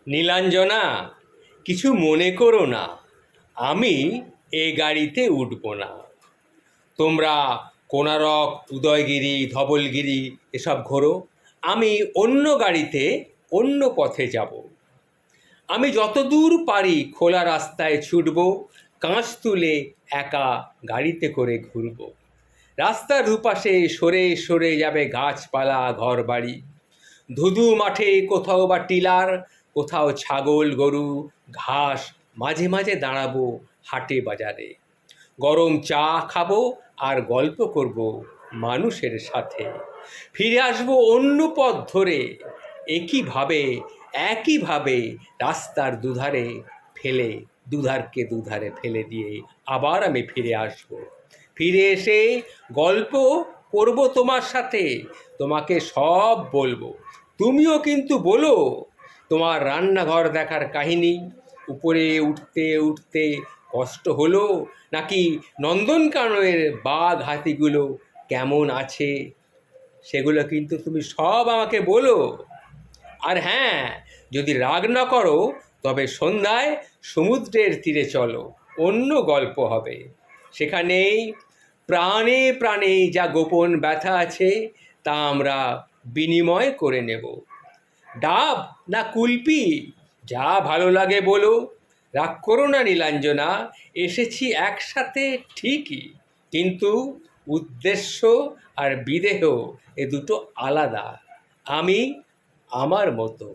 নীলাঞ্জনা, কিছু মনে করো না, আমি এ গাড়িতে উঠব না। তোমরা কোণারক, উদয়গিরি, ধবলগিরি এসব ঘোরো, আমি অন্য গাড়িতে অন্য পথে যাব। আমি যতদূর পারি খোলা রাস্তায় ছুটব, কাঁচ তুলে একা গাড়িতে করে ঘুরব। রাস্তার দুপাশে সরে সরে যাবে গাছপালা, ঘরবাড়ি। ধুধু মাঠে কোথাও বা টিলার, কোথাও ছাগল গরু, ঘাস। মাঝে মাঝে দাঁড়াবো হাটে বাজারে, গরম চা খাবো আর গল্প করব মানুষের সাথে। ফিরে আসবো অন্য পথ ধরে, একইভাবে রাস্তার দুধারে দুধারকে ফেলে দিয়ে আবার আমি ফিরে আসবো। ফিরে এসে গল্প করব তোমার সাথে, তোমাকে সব বলবো। তুমিও কিন্তু বলো তোমার রান্নাঘর দেখার কাহিনী। উপরে উঠতে উঠতে কষ্ট হলো, নাকি নন্দনকাননের বাঘ হাতিগুলো কেমন আছে সেগুলো কিন্তু তুমি সব আমাকে বলো। আর হ্যাঁ, যদি রাগ না করো তবে সন্ধ্যায় সমুদ্রের তীরে চলো, অন্য গল্প হবে। সেখানেই প্রাণে প্রাণে যা গোপন ব্যথা আছে তা আমরা বিনিময় করে নেব। ডাব না কুলপি, যা ভালো লাগে বলো। রাগ করো না নীলাঞ্জনা, এসেছি একসাথে ঠিকই, কিন্তু উদ্দেশ্য আর বিদেহ এ দুটো আলাদা। আমি আমার মতো।